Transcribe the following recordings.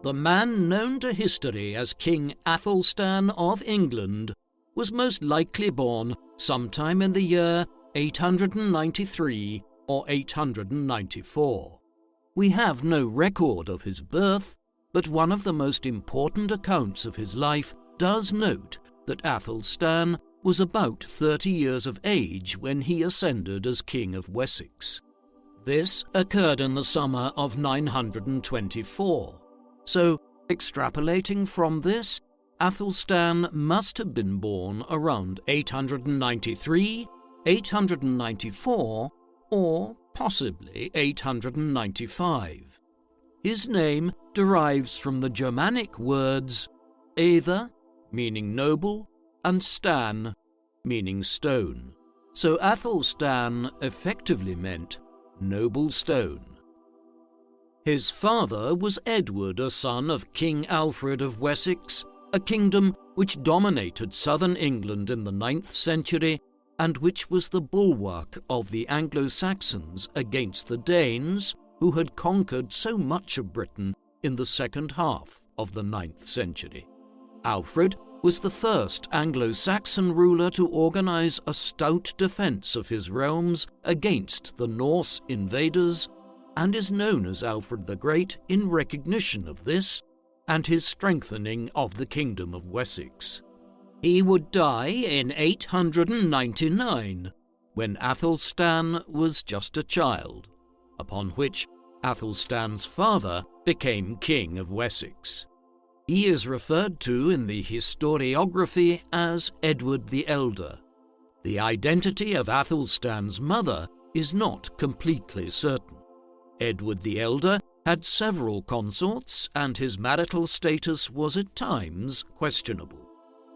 The man known to history as King Athelstan of England was most likely born sometime in the year 893 or 894. We have no record of his birth, but one of the most important accounts of his life does note that Athelstan was about 30 years of age when he ascended as King of Wessex. This occurred in the summer of 924, so extrapolating from this, Athelstan must have been born around 893, 894, or possibly 895. His name derives from the Germanic words "Aether," meaning noble, and "stan," meaning stone. So Athelstan effectively meant noble stone. His father was Edward, a son of King Alfred of Wessex, a kingdom which dominated southern England in the 9th century and which was the bulwark of the Anglo-Saxons against the Danes, who had conquered so much of Britain in the second half of the 9th century. Alfred was the first Anglo-Saxon ruler to organize a stout defense of his realms against the Norse invaders, and is known as Alfred the Great in recognition of this and his strengthening of the Kingdom of Wessex. He would die in 899, when Athelstan was just a child, upon which Athelstan's father became King of Wessex. He is referred to in the historiography as Edward the Elder. The identity of Athelstan's mother is not completely certain. Edward the Elder had several consorts, and his marital status was at times questionable.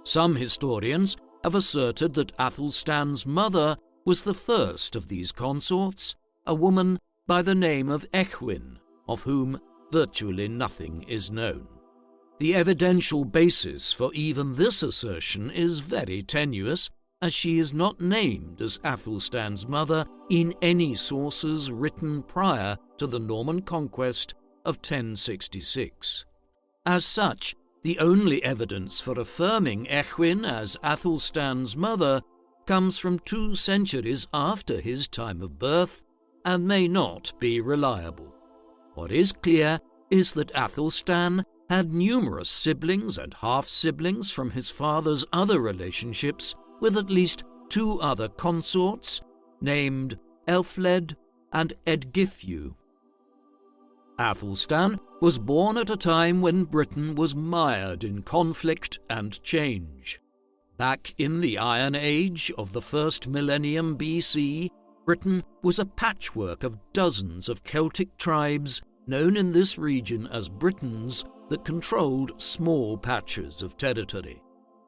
Some historians have asserted that Athelstan's mother was the first of these consorts, a woman by the name of Ecgwin, of whom virtually nothing is known. The evidential basis for even this assertion is very tenuous, as she is not named as Athelstan's mother in any sources written prior to the Norman conquest of 1066. As such, the only evidence for affirming Ecgwin as Athelstan's mother comes from 2 centuries after his time of birth and may not be reliable. What is clear is that Athelstan had numerous siblings and half-siblings from his father's other relationships with at least 2 other consorts named Elfled and Edgithfu. Athelstan was born at a time when Britain was mired in conflict and change. Back in the Iron Age of the first millennium BC, Britain was a patchwork of dozens of Celtic tribes known in this region as Britons that controlled small patches of territory.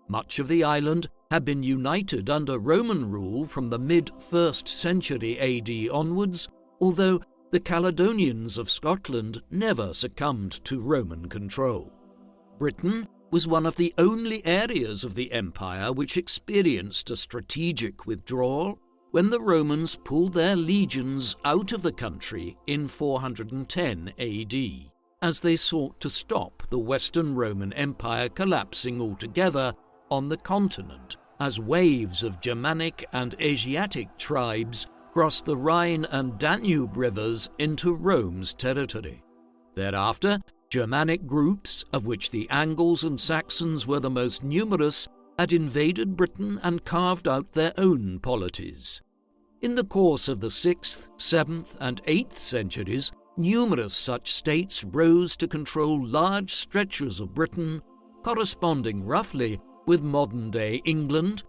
Much of the island had been united under Roman rule from the mid-1st century AD onwards, although the Caledonians of Scotland never succumbed to Roman control. Britain was one of the only areas of the empire which experienced a strategic withdrawal when the Romans pulled their legions out of the country in 410 AD, as they sought to stop the Western Roman Empire collapsing altogether on the continent as waves of Germanic and Asiatic tribes crossed the Rhine and Danube rivers into Rome's territory. Thereafter, Germanic groups, of which the Angles and Saxons were the most numerous, had invaded Britain and carved out their own polities. In the course of the 6th, 7th, and 8th centuries, numerous such states rose to control large stretches of Britain, corresponding roughly with modern-day England,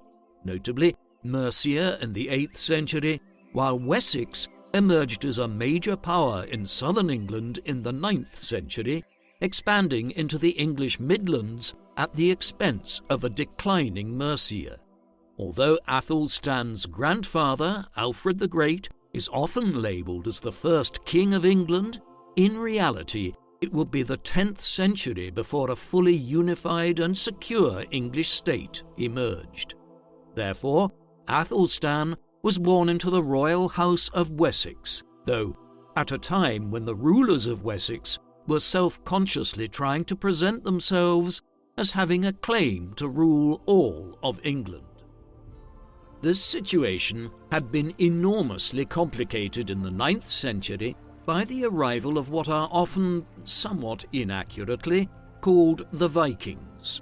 notably Mercia in the 8th century, while Wessex emerged as a major power in southern England in the 9th century, expanding into the English Midlands at the expense of a declining Mercia. Although Athelstan's grandfather, Alfred the Great, is often labelled as the first king of England, in reality it would be the 10th century before a fully unified and secure English state emerged. Therefore, Athelstan was born into the royal house of Wessex, though at a time when the rulers of Wessex were self-consciously trying to present themselves as having a claim to rule all of England. This situation had been enormously complicated in the 9th century by the arrival of what are often, somewhat inaccurately, called the Vikings.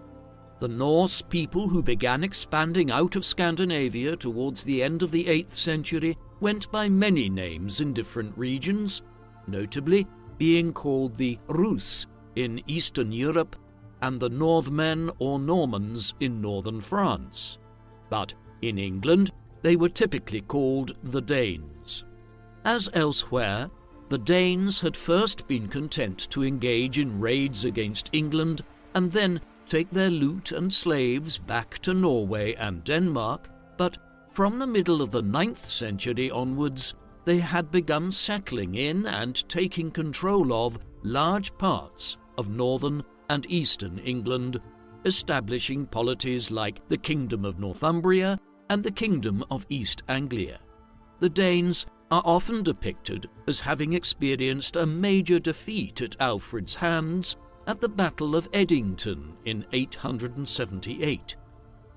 The Norse people who began expanding out of Scandinavia towards the end of the 8th century went by many names in different regions, notably being called the Rus in Eastern Europe and the Northmen or Normans in northern France. But in England, they were typically called the Danes. As elsewhere, the Danes had first been content to engage in raids against England and then take their loot and slaves back to Norway and Denmark, but from the middle of the 9th century onwards, they had begun settling in and taking control of large parts of northern and eastern England, establishing polities like the Kingdom of Northumbria and the Kingdom of East Anglia. The Danes are often depicted as having experienced a major defeat at Alfred's hands at the Battle of Edington in 878.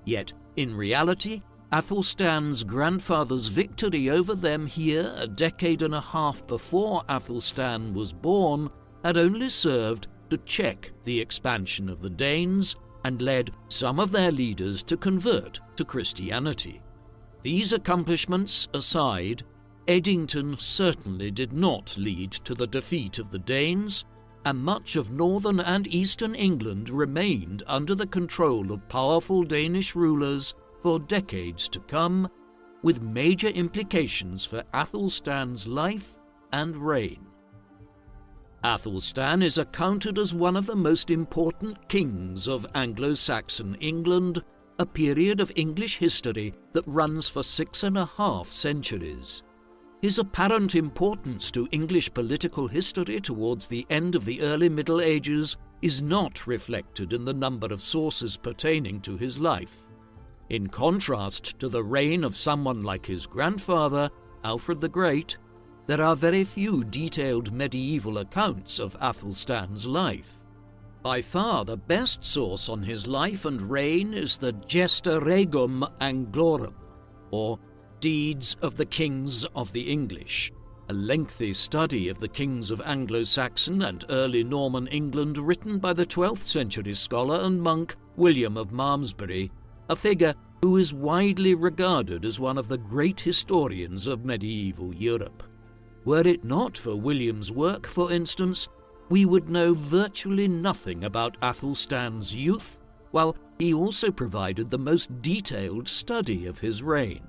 Yet, in reality, Athelstan's grandfather's victory over them here a decade and a half before Athelstan was born had only served to check the expansion of the Danes and led some of their leaders to convert to Christianity. These accomplishments aside, Edington certainly did not lead to the defeat of the Danes, and much of northern and eastern England remained under the control of powerful Danish rulers for decades to come, with major implications for Athelstan's life and reign. Athelstan is accounted as one of the most important kings of Anglo-Saxon England, a period of English history that runs for 6.5 centuries. His apparent importance to English political history towards the end of the early Middle Ages is not reflected in the number of sources pertaining to his life. In contrast to the reign of someone like his grandfather, Alfred the Great, there are very few detailed medieval accounts of Athelstan's life. By far the best source on his life and reign is the Gesta Regum Anglorum, or Deeds of the Kings of the English, a lengthy study of the kings of Anglo-Saxon and early Norman England written by the 12th century scholar and monk William of Malmesbury, a figure who is widely regarded as one of the great historians of medieval Europe. Were it not for William's work, for instance, we would know virtually nothing about Athelstan's youth, while he also provided the most detailed study of his reign.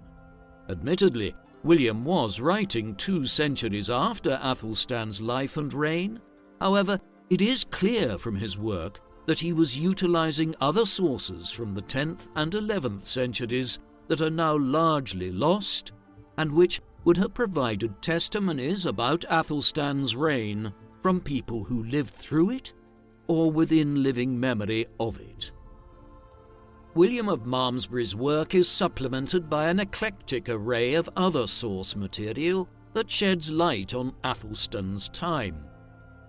Admittedly, William was writing 2 centuries after Athelstan's life and reign. However, it is clear from his work that he was utilizing other sources from the 10th and 11th centuries that are now largely lost, and which would have provided testimonies about Athelstan's reign from people who lived through it or within living memory of it. William of Malmesbury's work is supplemented by an eclectic array of other source material that sheds light on Athelstan's time.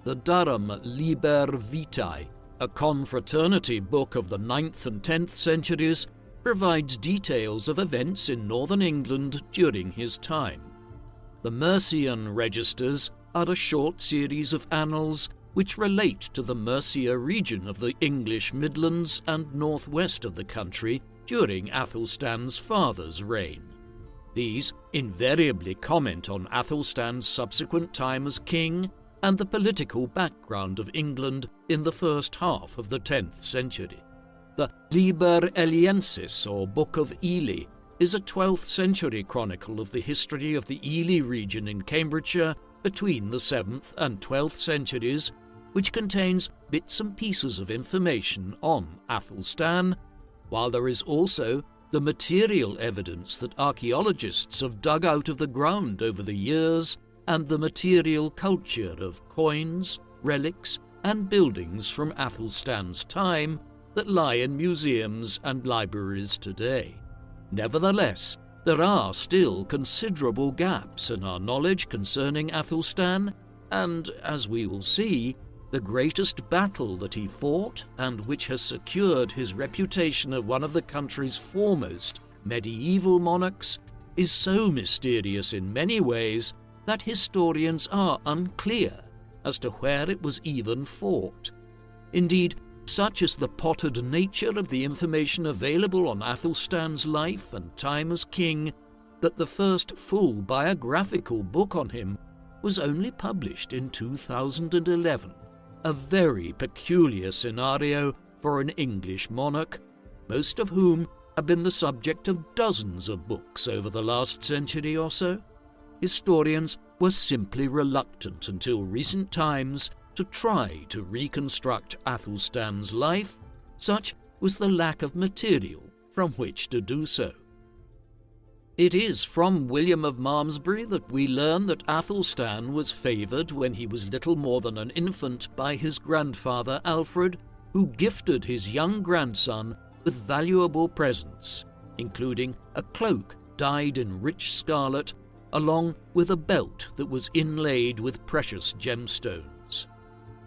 The Durham Liber Vitae, a confraternity book of the 9th and 10th centuries, provides details of events in northern England during his time. The Mercian Registers are a short series of annals which relate to the Mercia region of the English Midlands and northwest of the country during Athelstan's father's reign. These invariably comment on Athelstan's subsequent time as king and the political background of England in the first half of the 10th century. The Liber Eliensis, or Book of Ely, is a 12th century chronicle of the history of the Ely region in Cambridgeshire between the 7th and 12th centuries, which contains bits and pieces of information on Athelstan, while there is also the material evidence that archaeologists have dug out of the ground over the years and the material culture of coins, relics, and buildings from Athelstan's time that lie in museums and libraries today. Nevertheless, there are still considerable gaps in our knowledge concerning Athelstan, and, as we will see, the greatest battle that he fought, and which has secured his reputation of one of the country's foremost medieval monarchs, is so mysterious in many ways that historians are unclear as to where it was even fought. Indeed, such is the pottered nature of the information available on Athelstan's life and time as king that the first full biographical book on him was only published in 2011, a very peculiar scenario for an English monarch, most of whom have been the subject of dozens of books over the last century or so. Historians were simply reluctant until recent times to try to reconstruct Athelstan's life. Such was the lack of material from which to do so. It is from William of Malmesbury that we learn that Athelstan was favoured when he was little more than an infant by his grandfather Alfred, who gifted his young grandson with valuable presents, including a cloak dyed in rich scarlet, along with a belt that was inlaid with precious gemstones.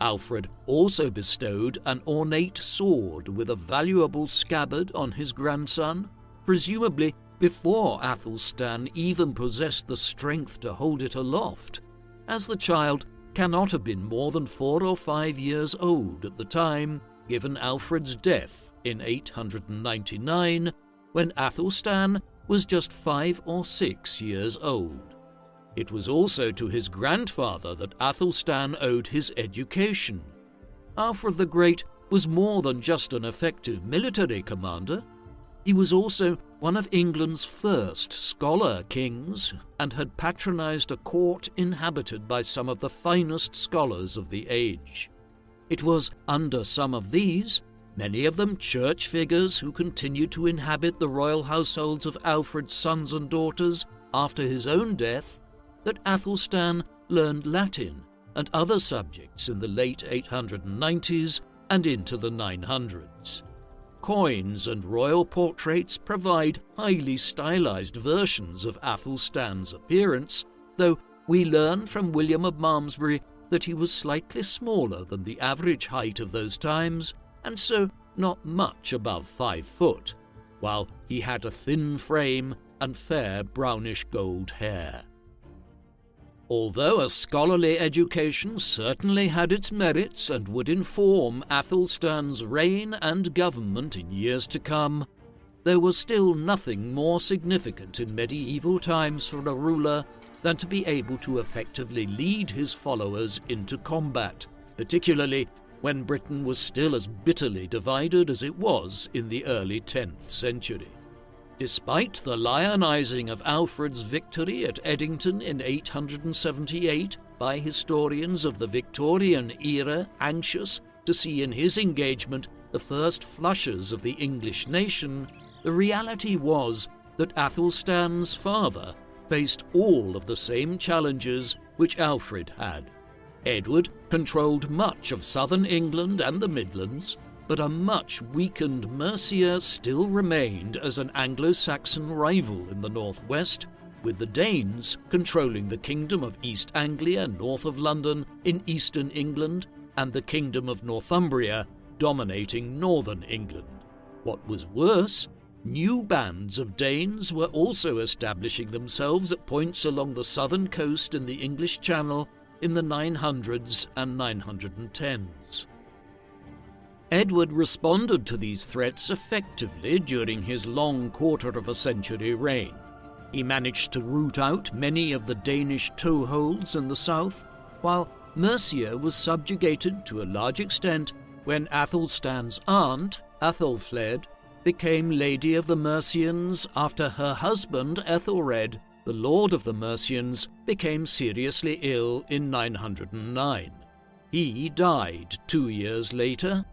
Alfred also bestowed an ornate sword with a valuable scabbard on his grandson, presumably before Athelstan even possessed the strength to hold it aloft, as the child cannot have been more than 4 or 5 years old at the time, given Alfred's death in 899, when Athelstan was just 5 or 6 years old. It was also to his grandfather that Athelstan owed his education. Alfred the Great was more than just an effective military commander. He was also one of England's first scholar kings, and had patronized a court inhabited by some of the finest scholars of the age. It was under some of these, many of them church figures who continued to inhabit the royal households of Alfred's sons and daughters after his own death, that Athelstan learned Latin and other subjects in the late 890s and into the 900s. Coins and royal portraits provide highly stylized versions of Athelstan's appearance, though we learn from William of Malmesbury that he was slightly smaller than the average height of those times, and so not much above 5 foot, while he had a thin frame and fair brownish gold hair. Although a scholarly education certainly had its merits and would inform Athelstan's reign and government in years to come, there was still nothing more significant in medieval times for a ruler than to be able to effectively lead his followers into combat, particularly when Britain was still as bitterly divided as it was in the early 10th century. Despite the lionizing of Alfred's victory at Edington in 878 by historians of the Victorian era anxious to see in his engagement the first flushes of the English nation, the reality was that Athelstan's father faced all of the same challenges which Alfred had. Edward controlled much of southern England and the Midlands, but a much weakened Mercia still remained as an Anglo-Saxon rival in the northwest, with the Danes controlling the Kingdom of East Anglia north of London in eastern England, and the Kingdom of Northumbria dominating northern England. What was worse, new bands of Danes were also establishing themselves at points along the southern coast in the English Channel in the 900s and 910s. Edward responded to these threats effectively during his long quarter-of-a-century reign. He managed to root out many of the Danish toeholds in the south, while Mercia was subjugated to a large extent when Athelstan's aunt, Athelfled, became Lady of the Mercians after her husband, Ethelred, the Lord of the Mercians, became seriously ill in 909. He died 2 years later.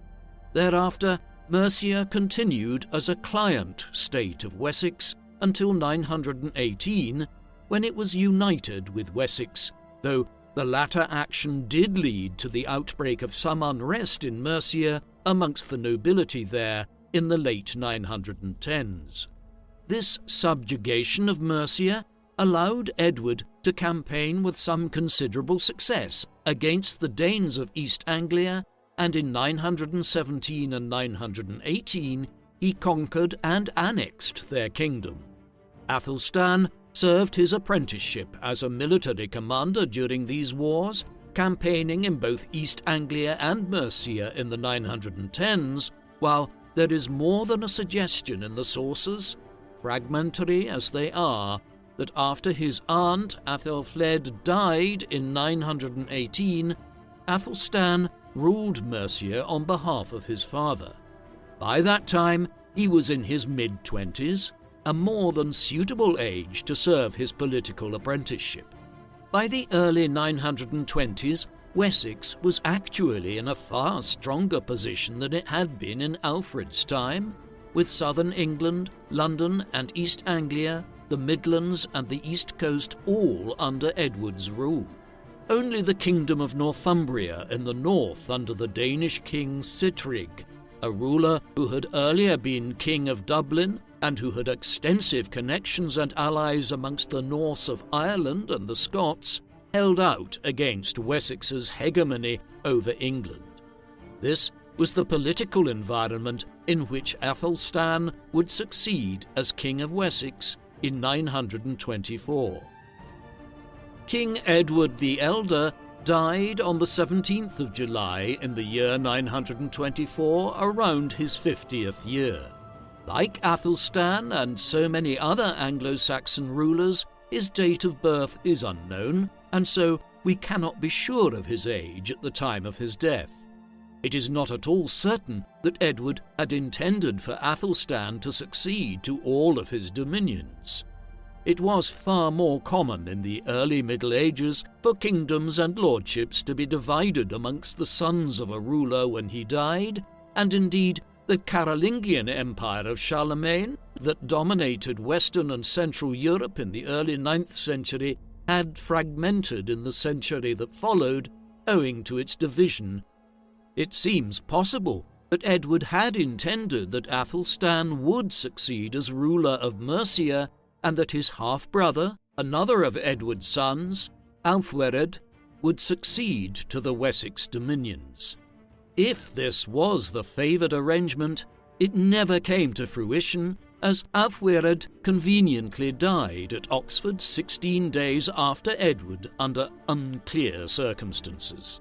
Thereafter, Mercia continued as a client state of Wessex until 918, when it was united with Wessex, though the latter action did lead to the outbreak of some unrest in Mercia amongst the nobility there in the late 910s. This subjugation of Mercia allowed Edward to campaign with some considerable success against the Danes of East Anglia, and in 917 and 918 he conquered and annexed their kingdom. Athelstan served his apprenticeship as a military commander during these wars, campaigning in both East Anglia and Mercia in the 910s, while there is more than a suggestion in the sources, fragmentary as they are, that after his aunt Aethelflaed died in 918, Athelstan ruled Mercia on behalf of his father. By that time, he was in his mid-20s, a more than suitable age to serve his political apprenticeship. By the early 920s, Wessex was actually in a far stronger position than it had been in Alfred's time, with southern England, London and East Anglia, the Midlands and the East Coast all under Edward's rule. Only the kingdom of Northumbria in the north under the Danish king Sihtric, a ruler who had earlier been king of Dublin and who had extensive connections and allies amongst the Norse of Ireland and the Scots, held out against Wessex's hegemony over England. This was the political environment in which Athelstan would succeed as King of Wessex in 924. King Edward the Elder died on the 17th of July in the year 924, around his 50th year. Like Athelstan and so many other Anglo-Saxon rulers, his date of birth is unknown, and so we cannot be sure of his age at the time of his death. It is not at all certain that Edward had intended for Athelstan to succeed to all of his dominions. It was far more common in the early Middle Ages for kingdoms and lordships to be divided amongst the sons of a ruler when he died, and indeed the Carolingian Empire of Charlemagne, that dominated Western and Central Europe in the early 9th century, had fragmented in the century that followed, owing to its division. It seems possible that Edward had intended that Athelstan would succeed as ruler of Mercia, and that his half-brother, another of Edward's sons, Aelfwered, would succeed to the Wessex dominions. If this was the favoured arrangement, it never came to fruition, as Aelfwered conveniently died at Oxford 16 days after Edward under unclear circumstances.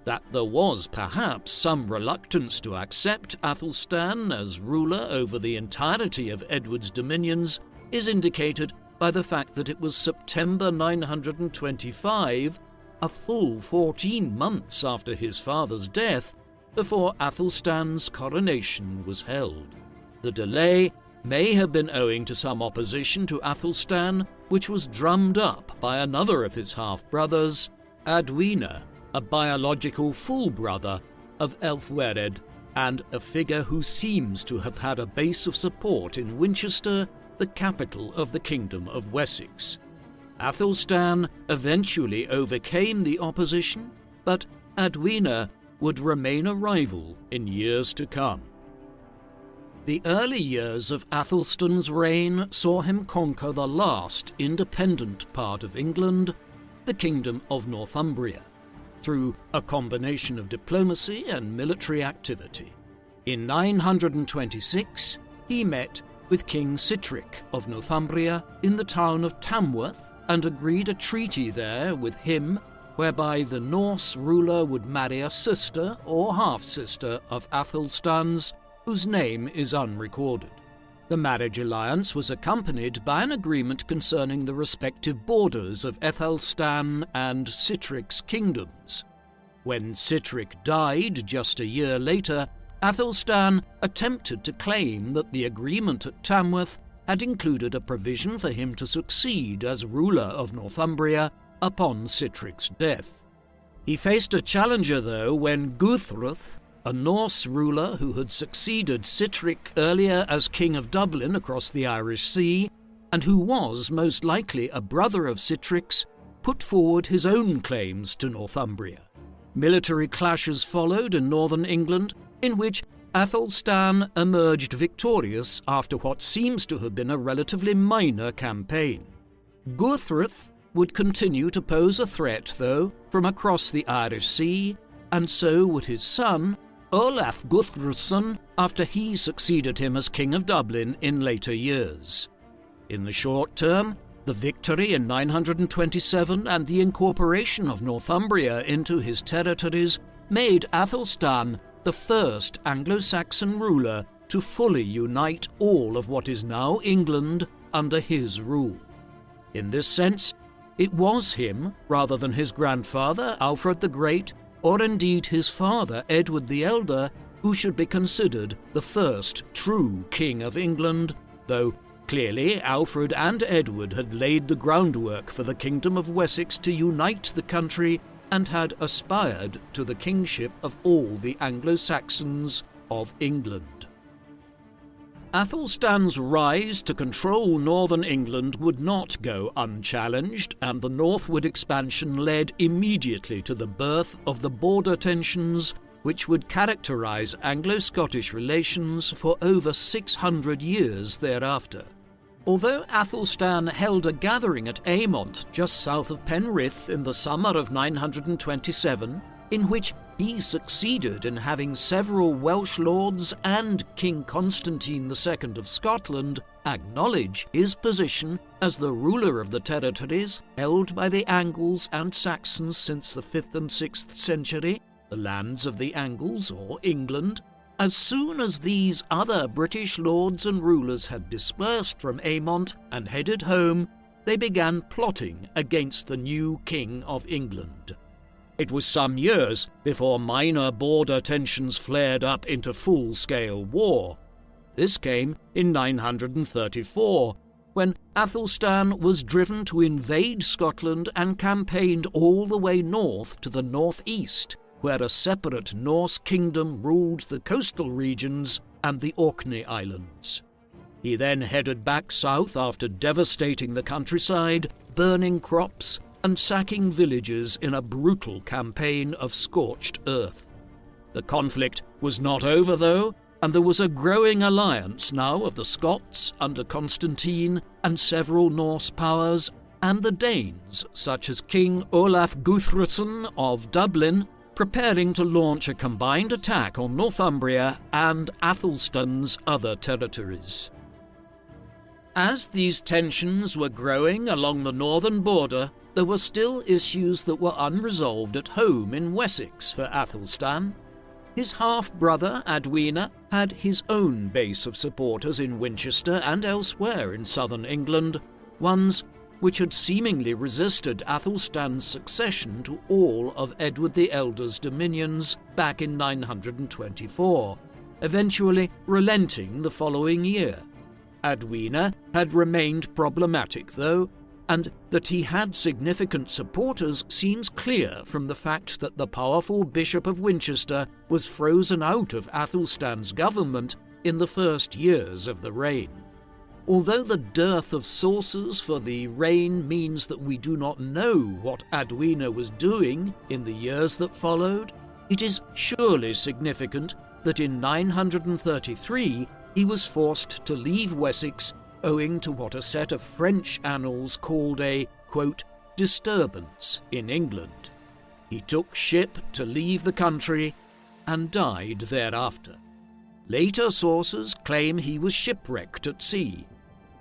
That there was perhaps some reluctance to accept Athelstan as ruler over the entirety of Edward's dominions is indicated by the fact that it was September 925, a full 14 months after his father's death, before Athelstan's coronation was held. The delay may have been owing to some opposition to Athelstan, which was drummed up by another of his half-brothers, Adwina, a biological full brother of Aelfwered, and a figure who seems to have had a base of support in Winchester, the capital of the Kingdom of Wessex. Athelstan eventually overcame the opposition, but Adwina would remain a rival in years to come. The early years of Athelstan's reign saw him conquer the last independent part of England, the Kingdom of Northumbria, through a combination of diplomacy and military activity. In 926, he met with King Sihtric of Northumbria in the town of Tamworth and agreed a treaty there with him whereby the Norse ruler would marry a sister or half-sister of Athelstan's, whose name is unrecorded. The marriage alliance was accompanied by an agreement concerning the respective borders of Athelstan and Sihtric's kingdoms. When Sihtric died just a year later, Athelstan attempted to claim that the agreement at Tamworth had included a provision for him to succeed as ruler of Northumbria upon Sihtric's death. He faced a challenger, though, when Guthruth, a Norse ruler who had succeeded Sihtric earlier as King of Dublin across the Irish Sea, and who was most likely a brother of Sihtric's, put forward his own claims to Northumbria. Military clashes followed in northern England, in which Athelstan emerged victorious after what seems to have been a relatively minor campaign. Guthrith would continue to pose a threat, though, from across the Irish Sea, and so would his son, Olaf Guthruthsson, after he succeeded him as King of Dublin in later years. In the short term, the victory in 927 and the incorporation of Northumbria into his territories made Athelstan the first Anglo-Saxon ruler to fully unite all of what is now England under his rule. In this sense, it was him, rather than his grandfather, Alfred the Great, or indeed his father, Edward the Elder, who should be considered the first true King of England, though clearly Alfred and Edward had laid the groundwork for the Kingdom of Wessex to unite the country and had aspired to the kingship of all the Anglo-Saxons of England. Athelstan's rise to control northern England would not go unchallenged, and the northward expansion led immediately to the birth of the border tensions which would characterize Anglo-Scottish relations for over 600 years thereafter. Although Athelstan held a gathering at Aymont, just south of Penrith, in the summer of 927, in which he succeeded in having several Welsh lords and King Constantine II of Scotland acknowledge his position as the ruler of the territories held by the Angles and Saxons since the 5th and 6th century, the lands of the Angles, or England, as soon as these other British lords and rulers had dispersed from Aymont and headed home, they began plotting against the new King of England. It was some years before minor border tensions flared up into full-scale war. This came in 934, when Athelstan was driven to invade Scotland and campaigned all the way north to the northeast, where a separate Norse kingdom ruled the coastal regions and the Orkney Islands. He then headed back south after devastating the countryside, burning crops, and sacking villages in a brutal campaign of scorched earth. The conflict was not over, though, and there was a growing alliance now of the Scots under Constantine and several Norse powers, and the Danes, such as King Olaf Guthruthsson of Dublin, preparing to launch a combined attack on Northumbria and Athelstan's other territories. As these tensions were growing along the northern border, there were still issues that were unresolved at home in Wessex for Athelstan. His half-brother, Adwina, had his own base of supporters in Winchester and elsewhere in southern England, ones which had seemingly resisted Athelstan's succession to all of Edward the Elder's dominions back in 924, eventually relenting the following year. Adwina had remained problematic, though, and that he had significant supporters seems clear from the fact that the powerful Bishop of Winchester was frozen out of Athelstan's government in the first years of the reign. Although the dearth of sources for the reign means that we do not know what Adwina was doing in the years that followed, it is surely significant that in 933 he was forced to leave Wessex owing to what a set of French annals called a, quote, disturbance in England. He took ship to leave the country and died thereafter. Later sources claim he was shipwrecked at sea.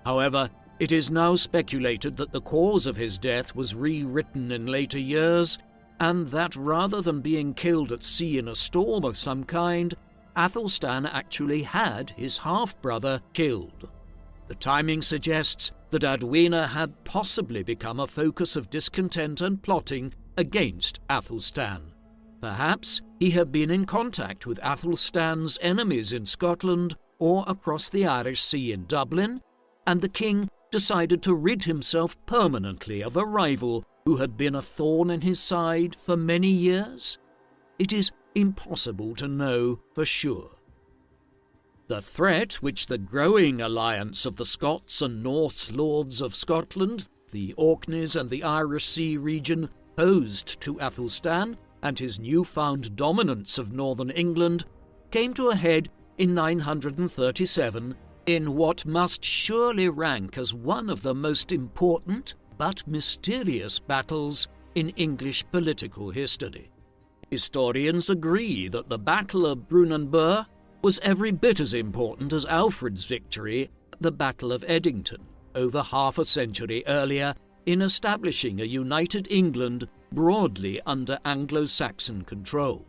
However, it is now speculated that the cause of his death was rewritten in later years, and that rather than being killed at sea in a storm of some kind, Athelstan actually had his half-brother killed. The timing suggests that Adwina had possibly become a focus of discontent and plotting against Athelstan. Perhaps he had been in contact with Athelstan's enemies in Scotland or across the Irish Sea in Dublin, and the king decided to rid himself permanently of a rival who had been a thorn in his side for many years? It is impossible to know for sure. The threat which the growing alliance of the Scots and Norse lords of Scotland, the Orkneys and the Irish Sea region, posed to Athelstan and his newfound dominance of northern England came to a head in 937 in what must surely rank as one of the most important, but mysterious battles in English political history. Historians agree that the Battle of Brunanburh was every bit as important as Alfred's victory at the Battle of Edington over half a century earlier in establishing a united England broadly under Anglo-Saxon control.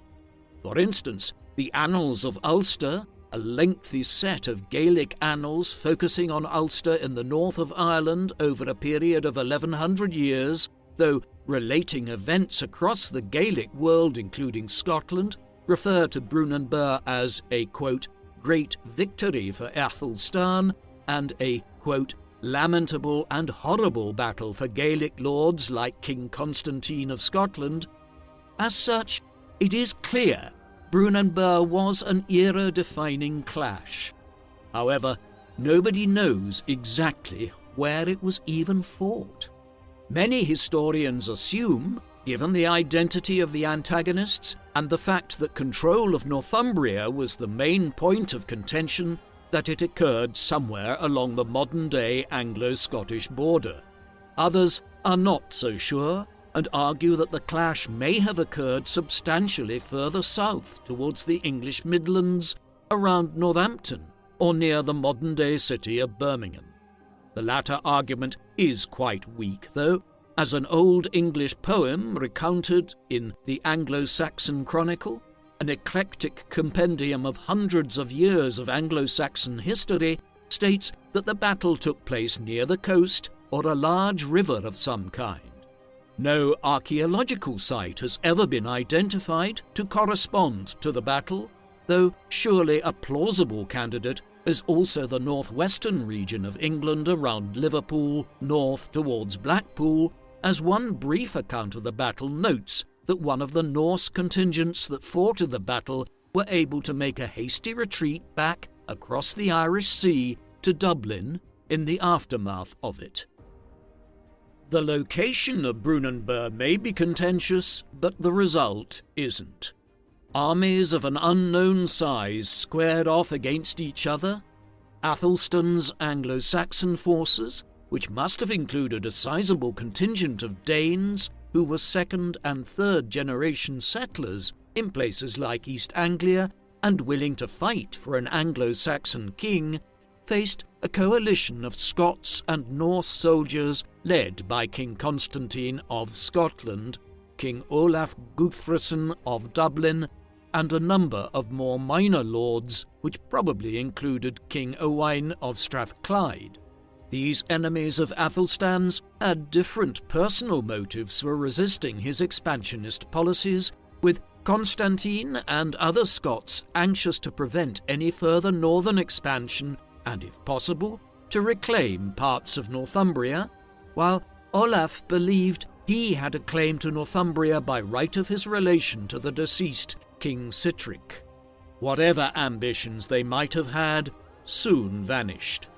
For instance, the Annals of Ulster, a lengthy set of Gaelic annals focusing on Ulster in the north of Ireland over a period of 1100 years, though relating events across the Gaelic world including Scotland, refer to Brunanburh as a, quote, great victory for Athelstan and a, quote, lamentable and horrible battle for Gaelic lords like King Constantine of Scotland. As such, it is clear Brunanburh was an era-defining clash. However, nobody knows exactly where it was even fought. Many historians assume, given the identity of the antagonists and the fact that control of Northumbria was the main point of contention, that it occurred somewhere along the modern-day Anglo-Scottish border. Others are not so sure and argue that the clash may have occurred substantially further south towards the English Midlands, around Northampton, or near the modern-day city of Birmingham. The latter argument is quite weak, though, as an Old English poem recounted in the Anglo-Saxon Chronicle, an eclectic compendium of hundreds of years of Anglo-Saxon history, states that the battle took place near the coast or a large river of some kind. No archaeological site has ever been identified to correspond to the battle, though surely a plausible candidate is also the northwestern region of England around Liverpool, north towards Blackpool, as one brief account of the battle notes that one of the Norse contingents that fought in the battle were able to make a hasty retreat back across the Irish Sea to Dublin in the aftermath of it. The location of Brunanburh may be contentious, but the result isn't. Armies of an unknown size squared off against each other. Athelstan's Anglo-Saxon forces, which must have included a sizable contingent of Danes who were second and third generation settlers in places like East Anglia and willing to fight for an Anglo-Saxon king, faced a coalition of Scots and Norse soldiers led by King Constantine of Scotland, King Olaf Guthrason of Dublin, and a number of more minor lords, which probably included King Owain of Strathclyde. These enemies of Athelstan's had different personal motives for resisting his expansionist policies, with Constantine and other Scots anxious to prevent any further northern expansion and, if possible, to reclaim parts of Northumbria, while Olaf believed he had a claim to Northumbria by right of his relation to the deceased King Sitric. Whatever ambitions they might have had soon vanished.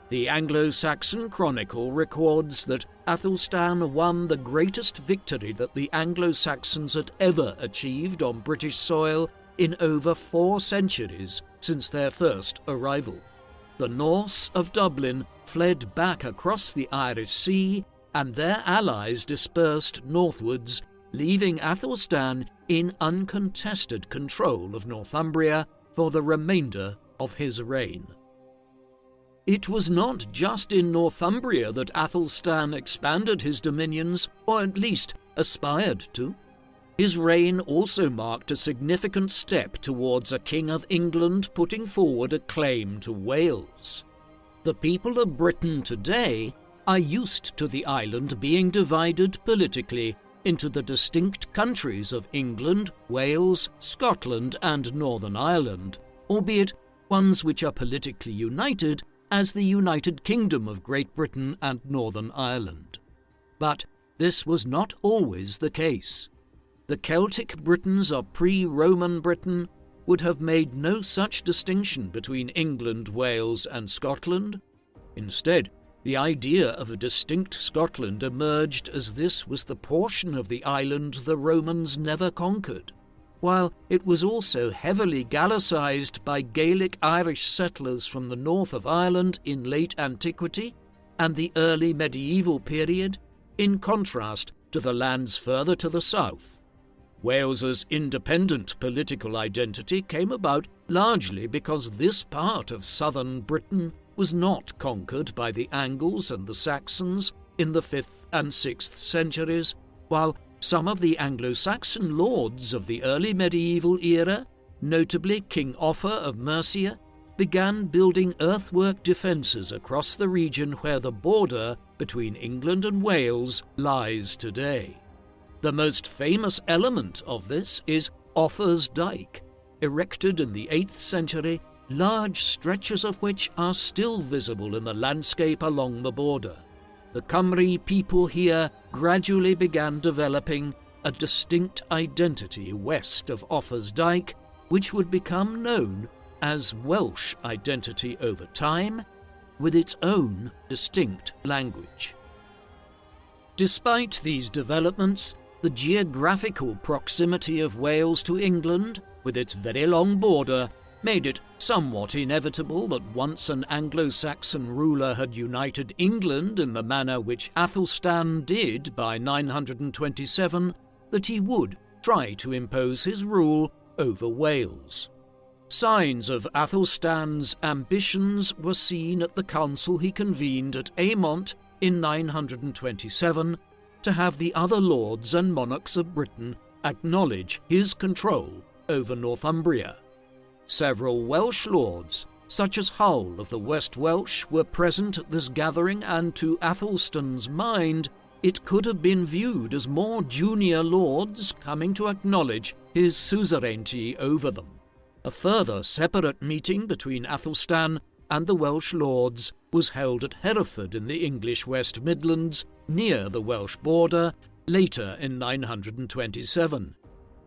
The Anglo-Saxon Chronicle records that Athelstan won the greatest victory that the Anglo-Saxons had ever achieved on British soil in over 4 centuries since their first arrival. The Norse of Dublin fled back across the Irish Sea, and their allies dispersed northwards, leaving Athelstan in uncontested control of Northumbria for the remainder of his reign. It was not just in Northumbria that Athelstan expanded his dominions, or at least aspired to. His reign also marked a significant step towards a King of England putting forward a claim to Wales. The people of Britain today are used to the island being divided politically into the distinct countries of England, Wales, Scotland, and Northern Ireland, albeit ones which are politically united as the United Kingdom of Great Britain and Northern Ireland. But this was not always the case. The Celtic Britons of pre-Roman Britain would have made no such distinction between England, Wales, and Scotland. Instead, the idea of a distinct Scotland emerged as this was the portion of the island the Romans never conquered, while it was also heavily Gallicized by Gaelic Irish settlers from the north of Ireland in late antiquity and the early medieval period. in contrast to the lands further to the south. Wales's independent political identity came about largely because this part of southern Britain was not conquered by the Angles and the Saxons in the 5th and 6th centuries, while some of the Anglo-Saxon lords of the early medieval era, notably King Offa of Mercia, began building earthwork defences across the region where the border between England and Wales lies today. The most famous element of this is Offa's Dyke, erected in the 8th century, large stretches of which are still visible in the landscape along the border. The Cymry people here gradually began developing a distinct identity west of Offa's Dyke, which would become known as Welsh identity over time, with its own distinct language. Despite these developments, the geographical proximity of Wales to England, with its very long border, made it somewhat inevitable that once an Anglo-Saxon ruler had united England in the manner which Athelstan did by 927, that he would try to impose his rule over Wales. Signs of Athelstan's ambitions were seen at the council he convened at Aymont in 927 to have the other lords and monarchs of Britain acknowledge his control over Northumbria. Several Welsh lords, such as Hull of the West Welsh, were present at this gathering, and to Athelstan's mind, it could have been viewed as more junior lords coming to acknowledge his suzerainty over them. A further separate meeting between Athelstan and the Welsh lords was held at Hereford in the English West Midlands, near the Welsh border, later in 927.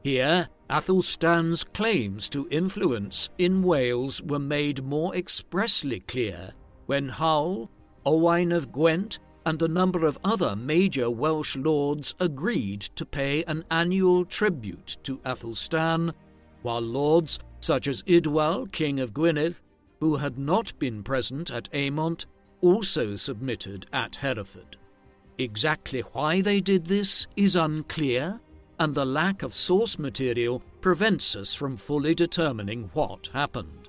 Here, Athelstan's claims to influence in Wales were made more expressly clear when Hull, Owain of Gwent, and a number of other major Welsh lords agreed to pay an annual tribute to Athelstan, while lords such as Idwal, King of Gwynedd, who had not been present at Aymont, also submitted at Hereford. Exactly why they did this is unclear, and the lack of source material prevents us from fully determining what happened.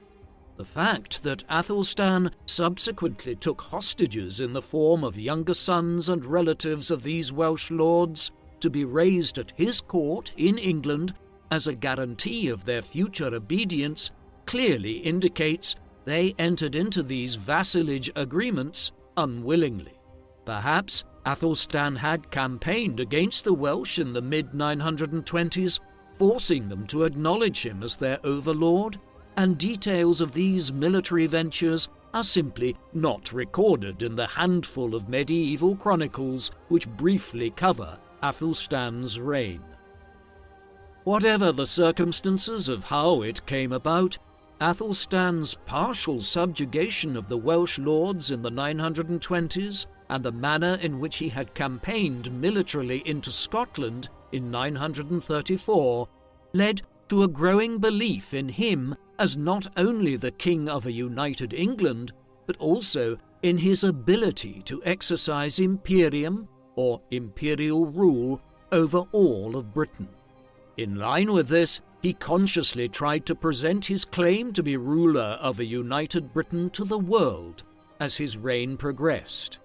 The fact that Athelstan subsequently took hostages in the form of younger sons and relatives of these Welsh lords to be raised at his court in England as a guarantee of their future obedience clearly indicates they entered into these vassalage agreements unwillingly. Perhaps Athelstan had campaigned against the Welsh in the mid-920s, forcing them to acknowledge him as their overlord, and details of these military ventures are simply not recorded in the handful of medieval chronicles which briefly cover Athelstan's reign. Whatever the circumstances of how it came about, Athelstan's partial subjugation of the Welsh lords in the 920s and the manner in which he had campaigned militarily into Scotland in 934 led to a growing belief in him as not only the king of a united England, but also in his ability to exercise imperium, or imperial rule, over all of Britain. In line with this, he consciously tried to present his claim to be ruler of a united Britain to the world as his reign progressed.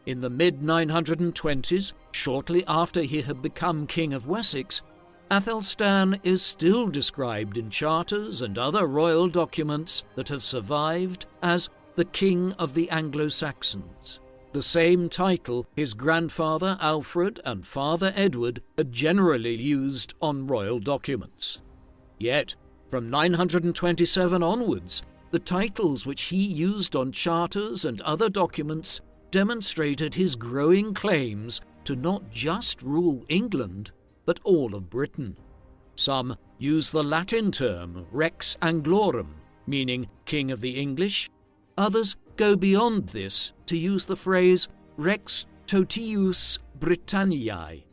In the mid-920s, shortly after he had become King of Wessex, Athelstan is still described in charters and other royal documents that have survived as the King of the Anglo-Saxons, the same title his grandfather Alfred and father Edward had generally used on royal documents. Yet, from 927 onwards, the titles which he used on charters and other documents demonstrated his growing claims to not just rule England, but all of Britain. Some use the Latin term Rex Anglorum, meaning King of the English. Others go beyond this to use the phrase Rex Totius Britanniae,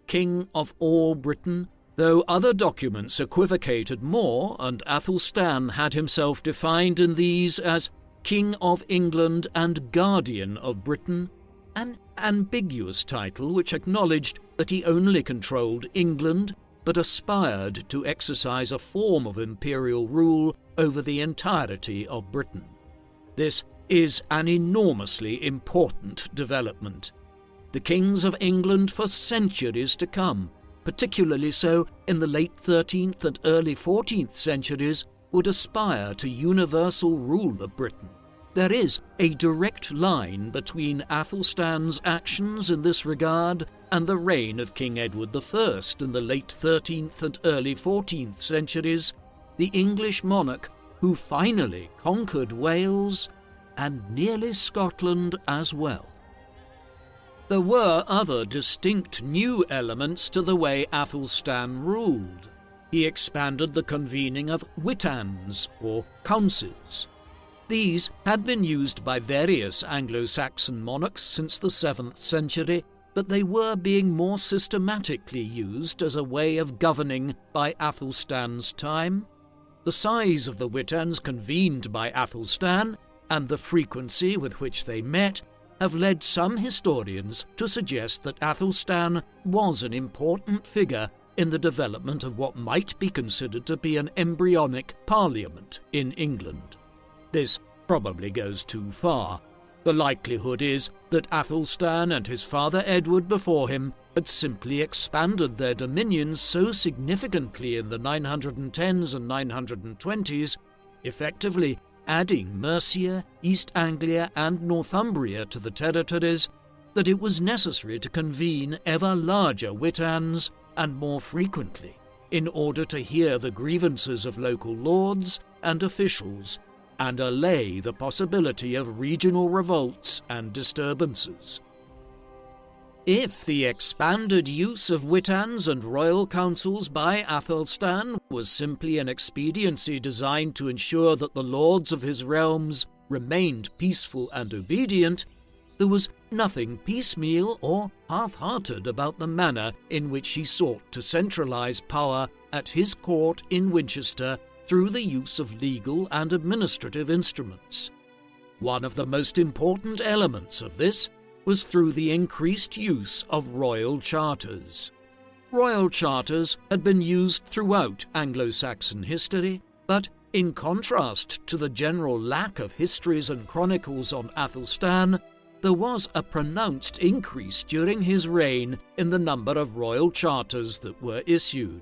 King of all Britain, though other documents equivocated more, and Athelstan had himself defined in these as King of England and Guardian of Britain, an ambiguous title which acknowledged that he only controlled England but aspired to exercise a form of imperial rule over the entirety of Britain. This is an enormously important development. The kings of England for centuries to come, particularly so in the late 13th and early 14th centuries, would aspire to universal rule of Britain. There is a direct line between Athelstan's actions in this regard and the reign of King Edward I in the late 13th and early 14th centuries, the English monarch who finally conquered Wales and nearly Scotland as well. There were other distinct new elements to the way Athelstan ruled. He expanded the convening of witans, or councils. These had been used by various Anglo-Saxon monarchs since the 7th century, but they were being more systematically used as a way of governing by Athelstan's time. The size of the witans convened by Athelstan and the frequency with which they met have led some historians to suggest that Athelstan was an important figure in the development of what might be considered to be an embryonic parliament in England. This probably goes too far. The likelihood is that Athelstan and his father Edward before him had simply expanded their dominions so significantly in the 910s and 920s, effectively adding Mercia, East Anglia and Northumbria to the territories, that it was necessary to convene ever larger witans and more frequently in order to hear the grievances of local lords and officials and allay the possibility of regional revolts and disturbances. If the expanded use of witans and royal councils by Athelstan was simply an expediency designed to ensure that the lords of his realms remained peaceful and obedient, there was nothing piecemeal or half-hearted about the manner in which he sought to centralize power at his court in Winchester through the use of legal and administrative instruments. One of the most important elements of this was through the increased use of royal charters. Royal charters had been used throughout Anglo-Saxon history, but in contrast to the general lack of histories and chronicles on Athelstan, there was a pronounced increase during his reign in the number of royal charters that were issued.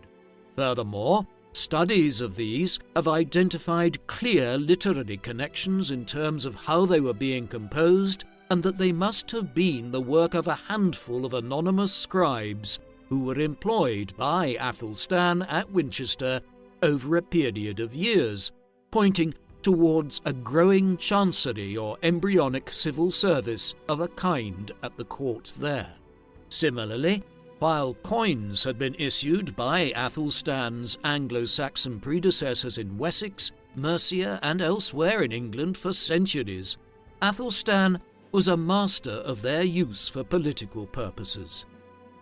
Furthermore, studies of these have identified clear literary connections in terms of how they were being composed, and that they must have been the work of a handful of anonymous scribes who were employed by Athelstan at Winchester over a period of years, pointing towards a growing chancery or embryonic civil service of a kind at the court there. Similarly, while coins had been issued by Athelstan's Anglo-Saxon predecessors in Wessex, Mercia and elsewhere in England for centuries, Athelstan was a master of their use for political purposes.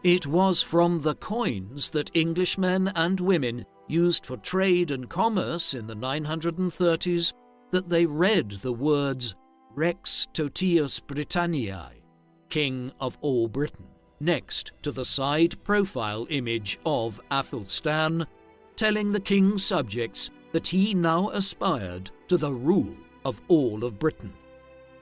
It was from the coins that Englishmen and women used for trade and commerce in the 930s that they read the words Rex Totius Britanniae, King of all Britain, next to the side profile image of Athelstan, telling the king's subjects that he now aspired to the rule of all of Britain.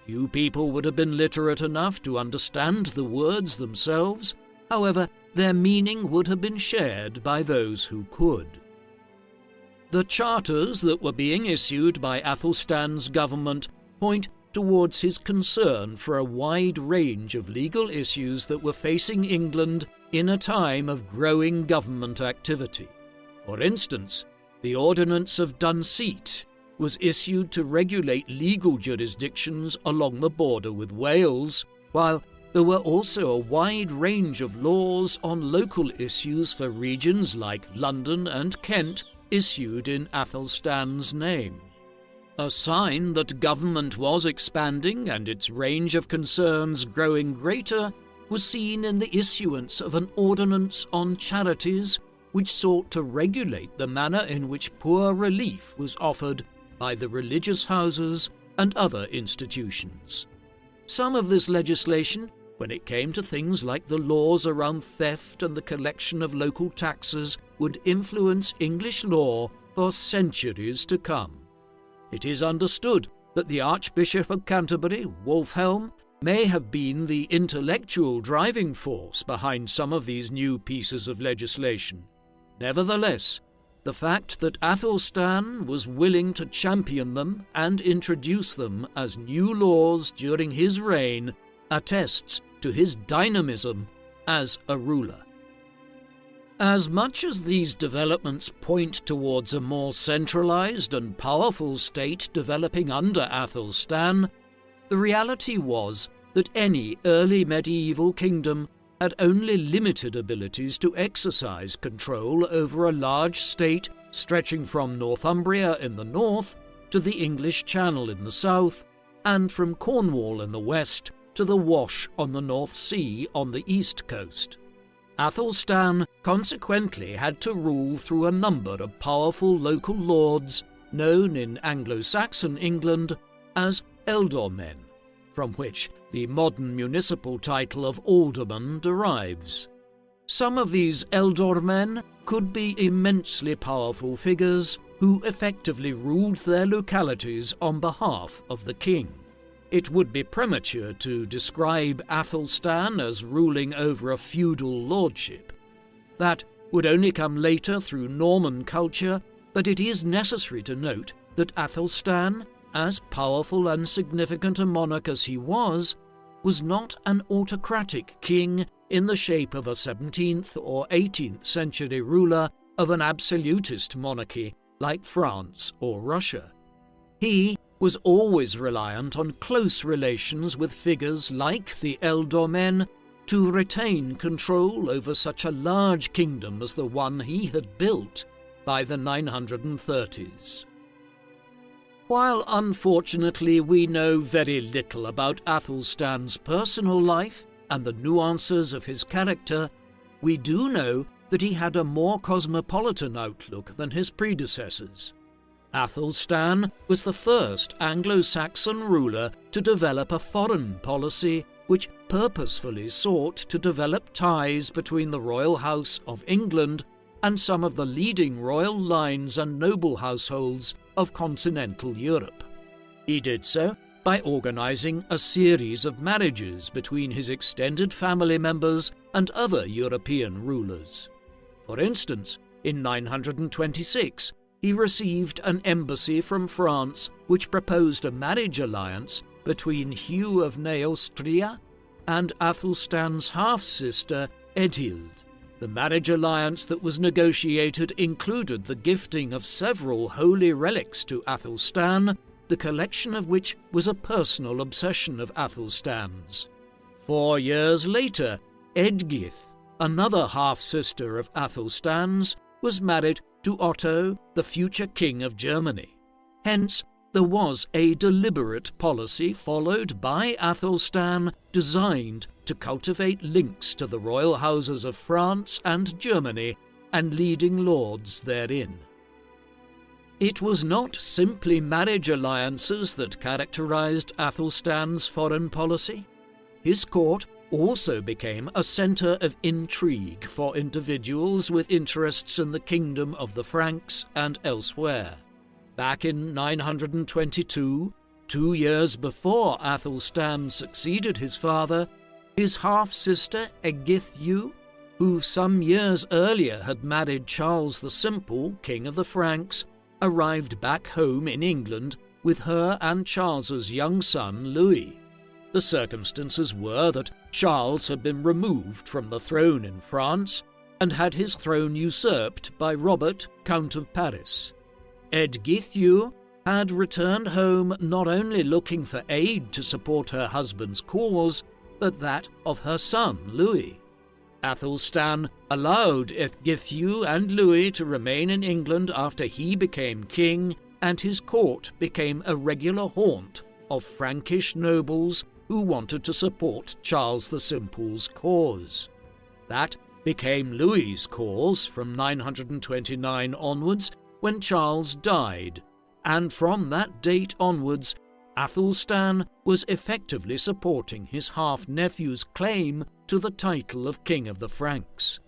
Few people would have been literate enough to understand the words themselves, however, their meaning would have been shared by those who could. The charters that were being issued by Athelstan's government point towards his concern for a wide range of legal issues that were facing England in a time of growing government activity. For instance, the Ordinance of Dunseat was issued to regulate legal jurisdictions along the border with Wales, while there were also a wide range of laws on local issues for regions like London and Kent issued in Athelstan's name. A sign that government was expanding and its range of concerns growing greater was seen in the issuance of an ordinance on charities which sought to regulate the manner in which poor relief was offered by the religious houses and other institutions. Some of this legislation when it came to things like the laws around theft and the collection of local taxes, would influence English law for centuries to come. It is understood that the Archbishop of Canterbury, Wulfhelm, may have been the intellectual driving force behind some of these new pieces of legislation. Nevertheless, the fact that Athelstan was willing to champion them and introduce them as new laws during his reign attests to his dynamism as a ruler. As much as these developments point towards a more centralized and powerful state developing under Athelstan, the reality was that any early medieval kingdom had only limited abilities to exercise control over a large state stretching from Northumbria in the north to the English Channel in the south, and from Cornwall in the west to the Wash on the North Sea on the east coast. Athelstan consequently had to rule through a number of powerful local lords known in Anglo-Saxon England as ealdormen, from which the modern municipal title of alderman derives. Some of these ealdormen could be immensely powerful figures who effectively ruled their localities on behalf of the king. It would be premature to describe Athelstan as ruling over a feudal lordship. That would only come later through Norman culture, but it is necessary to note that Athelstan, as powerful and significant a monarch as he was not an autocratic king in the shape of a 17th or 18th century ruler of an absolutist monarchy like France or Russia. He was always reliant on close relations with figures like the ealdormen to retain control over such a large kingdom as the one he had built by the 930s. While unfortunately we know very little about Athelstan's personal life and the nuances of his character, we do know that he had a more cosmopolitan outlook than his predecessors. Athelstan was the first Anglo-Saxon ruler to develop a foreign policy which purposefully sought to develop ties between the royal house of England and some of the leading royal lines and noble households of continental Europe. He did so by organizing a series of marriages between his extended family members and other European rulers. For instance, in 926, he received an embassy from France which proposed a marriage alliance between Hugh of Neustria and Athelstan's half-sister Edhild. The marriage alliance that was negotiated included the gifting of several holy relics to Athelstan, the collection of which was a personal obsession of Athelstan's. 4 years later, Edgith, another half-sister of Athelstan's, was married to Otto, the future king of Germany. Hence, there was a deliberate policy followed by Athelstan designed to cultivate links to the royal houses of France and Germany and leading lords therein. It was not simply marriage alliances that characterized Athelstan's foreign policy. His court also became a centre of intrigue for individuals with interests in the kingdom of the Franks and elsewhere. Back in 922, 2 years before Athelstan succeeded his father, his half-sister Egithyu, who some years earlier had married Charles the Simple, king of the Franks, arrived back home in England with her and Charles's young son Louis. The circumstances were that Charles had been removed from the throne in France and had his throne usurped by Robert, Count of Paris. Edgithyu had returned home not only looking for aid to support her husband's cause, but that of her son Louis. Athelstan allowed Edgithyu and Louis to remain in England after he became king, and his court became a regular haunt of Frankish nobles who wanted to support Charles the Simple's cause. That became Louis's cause from 929 onwards, when Charles died, and from that date onwards, Athelstan was effectively supporting his half-nephew's claim to the title of King of the Franks.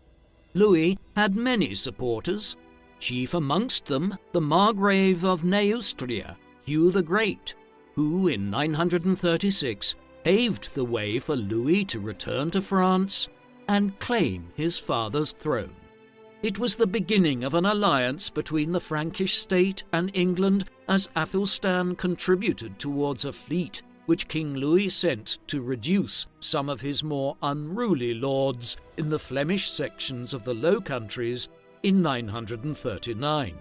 Louis had many supporters, chief amongst them the Margrave of Neustria, Hugh the Great, who in 936 paved the way for Louis to return to France and claim his father's throne. It was the beginning of an alliance between the Frankish state and England, as Athelstan contributed towards a fleet which King Louis sent to reduce some of his more unruly lords in the Flemish sections of the Low Countries in 939.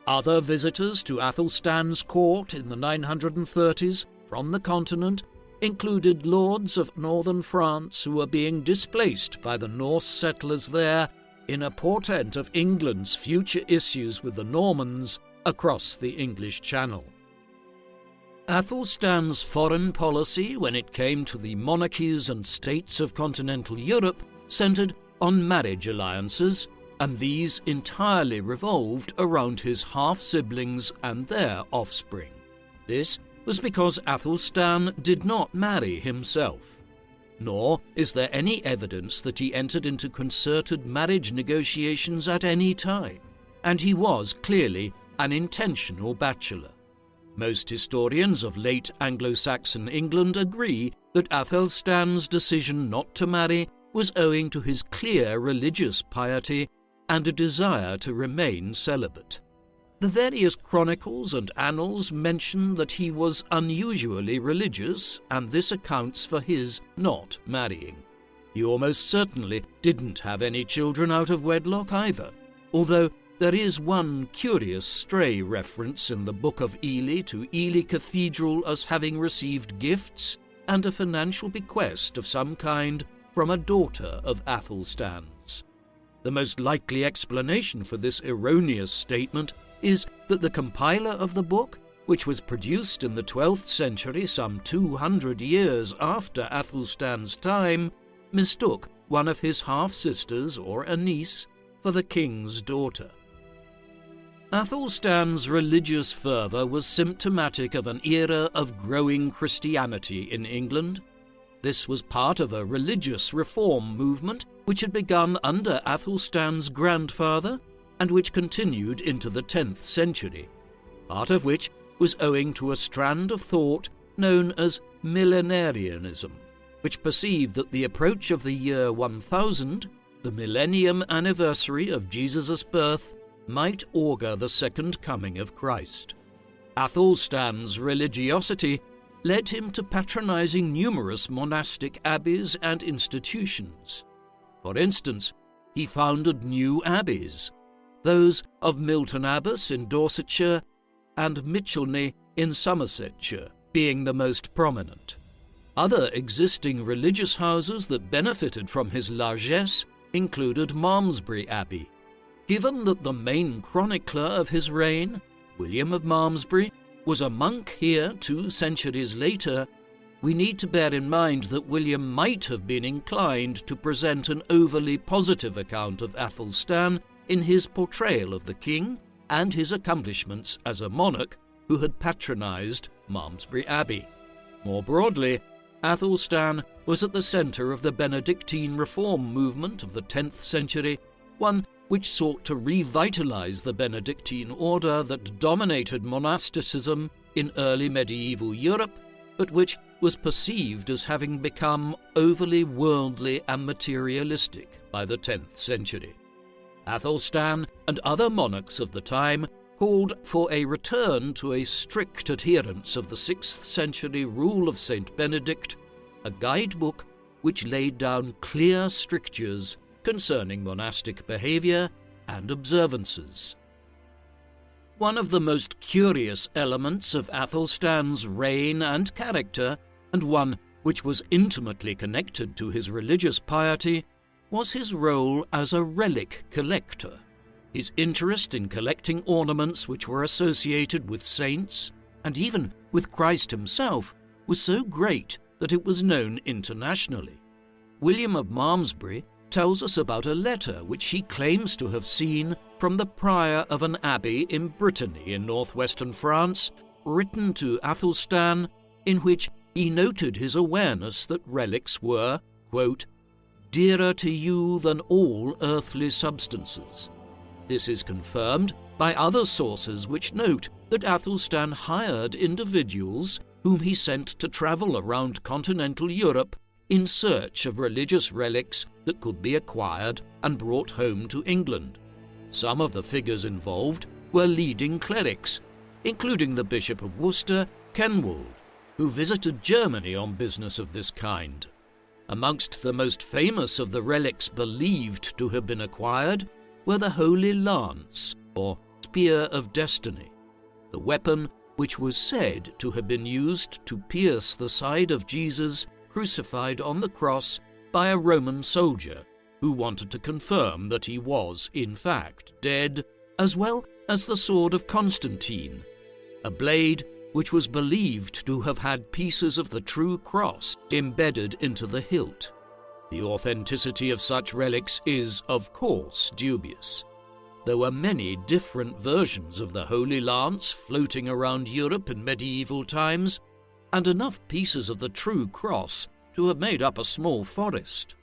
Other visitors to Athelstan's court in the 930s from the continent included lords of northern France who were being displaced by the Norse settlers there, in a portent of England's future issues with the Normans across the English Channel. Athelstan's foreign policy when it came to the monarchies and states of continental Europe centred on marriage alliances, and these entirely revolved around his half-siblings and their offspring. This was because Athelstan did not marry himself. Nor is there any evidence that he entered into concerted marriage negotiations at any time, and he was clearly an intentional bachelor. Most historians of late Anglo-Saxon England agree that Athelstan's decision not to marry was owing to his clear religious piety and a desire to remain celibate. The various chronicles and annals mention that he was unusually religious, and this accounts for his not marrying. He almost certainly didn't have any children out of wedlock either, although there is one curious stray reference in the Book of Ely to Ely Cathedral as having received gifts and a financial bequest of some kind from a daughter of Athelstan's. The most likely explanation for this erroneous statement is that the compiler of the book, which was produced in the 12th century, some 200 years after Athelstan's time, mistook one of his half-sisters or a niece for the king's daughter. Athelstan's religious fervour was symptomatic of an era of growing Christianity in England. This was part of a religious reform movement which had begun under Athelstan's grandfather and which continued into the 10th century, part of which was owing to a strand of thought known as millenarianism, which perceived that the approach of the year 1000, the millennium anniversary of Jesus' birth, might augur the second coming of Christ. Athelstan's religiosity led him to patronizing numerous monastic abbeys and institutions. For instance, he founded new abbeys, those of Milton Abbas in Dorsetshire and Michelney in Somersetshire being the most prominent. Other existing religious houses that benefited from his largesse included Malmesbury Abbey. Given that the main chronicler of his reign, William of Malmesbury, was a monk here 2 centuries later, we need to bear in mind that William might have been inclined to present an overly positive account of Athelstan in his portrayal of the king and his accomplishments as a monarch who had patronized Malmesbury Abbey. More broadly, Athelstan was at the centre of the Benedictine reform movement of the 10th century, one which sought to revitalize the Benedictine order that dominated monasticism in early medieval Europe, but which was perceived as having become overly worldly and materialistic by the 10th century. Athelstan and other monarchs of the time called for a return to a strict adherence of the 6th century rule of St. Benedict, a guidebook which laid down clear strictures concerning monastic behaviour and observances. One of the most curious elements of Athelstan's reign and character, and one which was intimately connected to his religious piety, was his role as a relic collector. His interest in collecting ornaments which were associated with saints, and even with Christ himself, was so great that it was known internationally. William of Malmesbury tells us about a letter which he claims to have seen from the prior of an abbey in Brittany in northwestern France, written to Athelstan in which he noted his awareness that relics were, quote, dearer to you than all earthly substances. This is confirmed by other sources which note that Athelstan hired individuals whom he sent to travel around continental Europe in search of religious relics that could be acquired and brought home to England. Some of the figures involved were leading clerics, including the Bishop of Worcester, Kenwald, who visited Germany on business of this kind. Amongst the most famous of the relics believed to have been acquired were the Holy Lance, or Spear of Destiny, the weapon which was said to have been used to pierce the side of Jesus crucified on the cross by a Roman soldier who wanted to confirm that he was, in fact, dead, as well as the sword of Constantine, a blade which was believed to have had pieces of the true cross embedded into the hilt. The authenticity of such relics is, of course, dubious. There were many different versions of the Holy Lance floating around Europe in medieval times, and enough pieces of the true cross to have made up a small forest.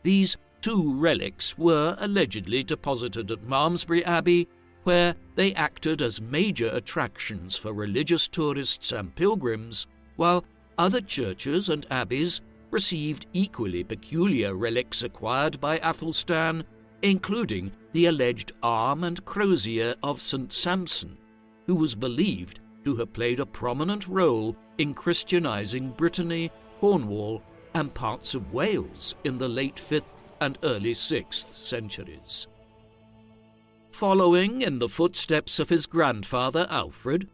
These two relics were allegedly deposited at Malmesbury Abbey, where they acted as major attractions for religious tourists and pilgrims, while other churches and abbeys received equally peculiar relics acquired by Athelstan, including the alleged arm and crozier of St. Samson, who was believed to have played a prominent role in Christianizing Brittany, Cornwall, and parts of Wales in the late 5th and early 6th centuries. Following in the footsteps of his grandfather Alfred,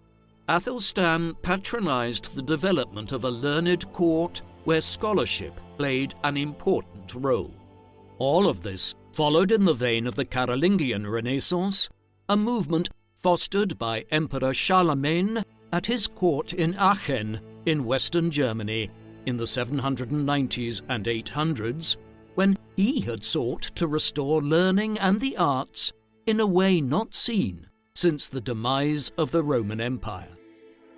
Athelstan patronized the development of a learned court where scholarship played an important role. All of this followed in the vein of the Carolingian Renaissance, a movement fostered by Emperor Charlemagne at his court in Aachen in western Germany in the 790s and 800s, when he had sought to restore learning and the arts in a way not seen since the demise of the Roman Empire.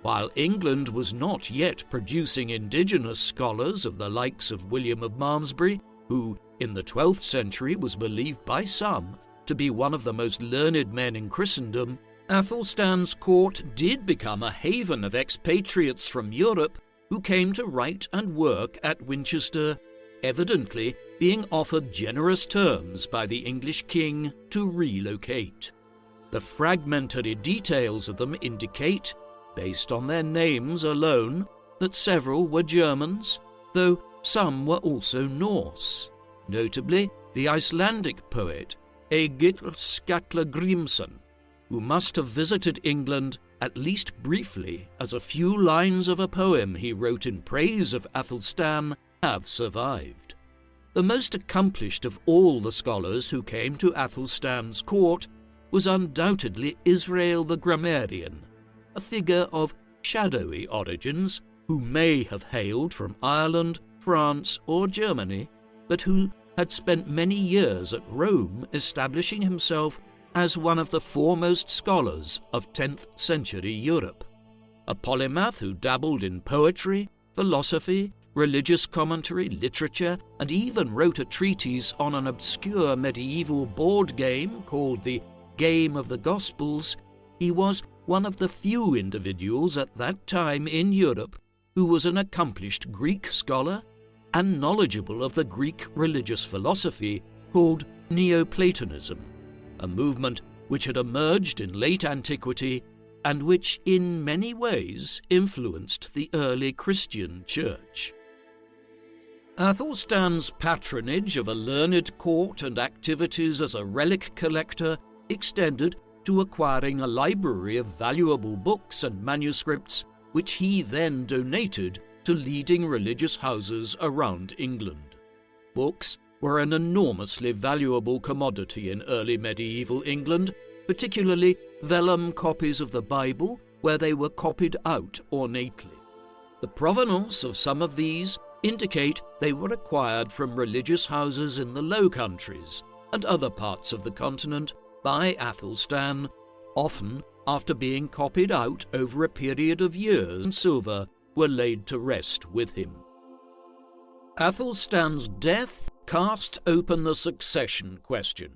While England was not yet producing indigenous scholars of the likes of William of Malmesbury, who in the 12th century was believed by some to be one of the most learned men in Christendom, Athelstan's court did become a haven of expatriates from Europe who came to write and work at Winchester, evidently being offered generous terms by the English king to relocate. The fragmentary details of them indicate, based on their names alone, that several were Germans, though some were also Norse, notably the Icelandic poet Egill Skallagrimsson, who must have visited England at least briefly, as a few lines of a poem he wrote in praise of Athelstan have survived. The most accomplished of all the scholars who came to Athelstan's court was undoubtedly Israel the grammarian, a figure of shadowy origins who may have hailed from Ireland, France, or Germany, but who had spent many years at Rome establishing himself as one of the foremost scholars of 10th century Europe. A polymath who dabbled in poetry, philosophy, religious commentary, literature, and even wrote a treatise on an obscure medieval board game called the Game of the Gospels, he was one of the few individuals at that time in Europe who was an accomplished Greek scholar and knowledgeable of the Greek religious philosophy called Neoplatonism, a movement which had emerged in late antiquity and which in many ways influenced the early Christian church. Athelstan's patronage of a learned court and activities as a relic collector extended to acquiring a library of valuable books and manuscripts which he then donated to leading religious houses around England. Books were an enormously valuable commodity in early medieval England, particularly vellum copies of the Bible, where they were copied out ornately. The provenance of some of these indicate they were acquired from religious houses in the Low Countries and other parts of the continent by Athelstan, often after being copied out over a period of years in silver were laid to rest with him. Athelstan's death cast open the succession question.